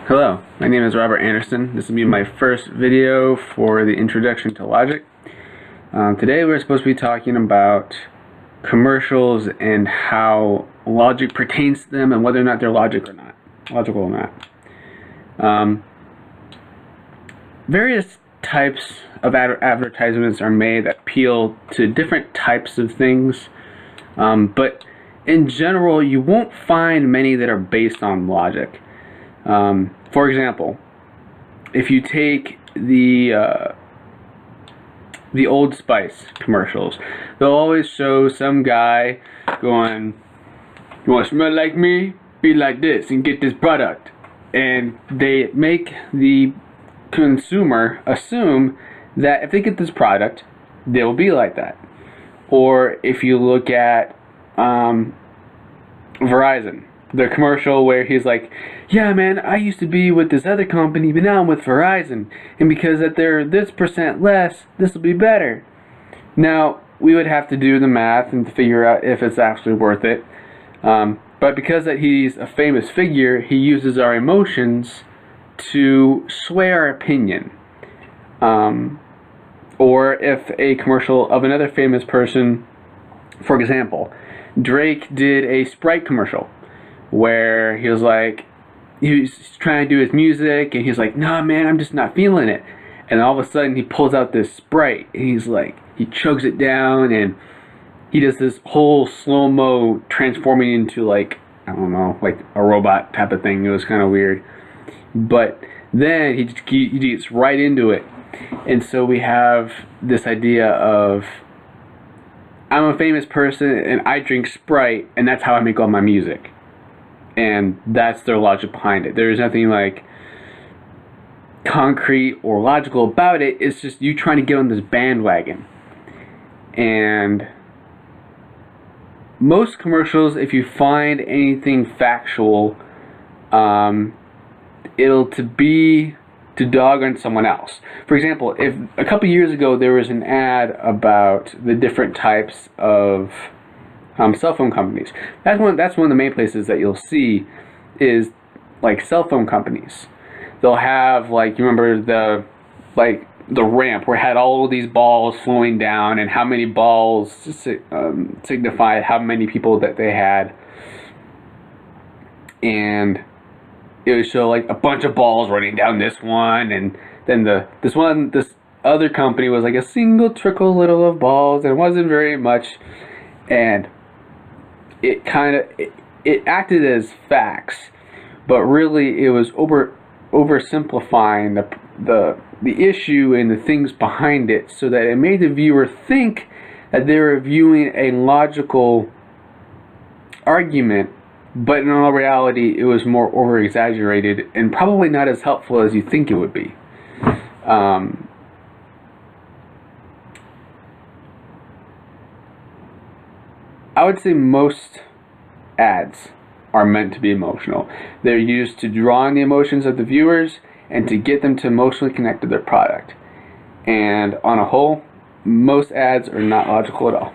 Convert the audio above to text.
Hello, my name is Robert Anderson. This will be my first video for the introduction to logic. Today we're supposed to be talking about commercials and how logic pertains to them and whether or not they're logical or not. Various types of advertisements are made that appeal to different types of things, but in general you won't find many that are based on logic. For example, if you take the Old Spice commercials, they'll always show some guy going, "You want to smell like me? Be like this and get this product." And they make the consumer assume that if they get this product, they will be like that. Or if you look at Verizon, the commercial where he's like, "Yeah, man, I used to be with this other company, but now I'm with Verizon, and because that they're this percent less, this will be better." Now, we would have to do the math and to figure out if it's actually worth it. But because that he's a famous figure, he uses our emotions to sway our opinion. Or if a commercial of another famous person, for example, Drake did a Sprite commercial where he was trying to do his music, and he's like, "Nah, man, I'm just not feeling it." And all of a sudden, he pulls out this Sprite, and he chugs it down, and he does this whole slow-mo transforming into I don't know, like a robot type of thing. It was kind of weird. But then he gets right into it. And so we have this idea of, I'm a famous person, and I drink Sprite, and that's how I make all my music. And that's their logic behind it. There's nothing concrete or logical about it. It's just you trying to get on this bandwagon. And most commercials, if you find anything factual, it'll to dog on someone else. For example, if a couple years ago there was an ad about the different types of cell phone companies. That's one of the main places that you'll see is cell phone companies. They'll have you remember the ramp where it had all of these balls flowing down, and how many balls signify how many people that they had, and it would show a bunch of balls running down this one, and then this other company was a single trickle little of balls, and it wasn't very much, and it acted as facts, but really it was oversimplifying the issue and the things behind it, so that it made the viewer think that they were viewing a logical argument, but in all reality it was more over exaggerated and probably not as helpful as you think it would be. I would say most ads are meant to be emotional. They're used to draw on the emotions of the viewers and to get them to emotionally connect to their product. And on a whole, most ads are not logical at all.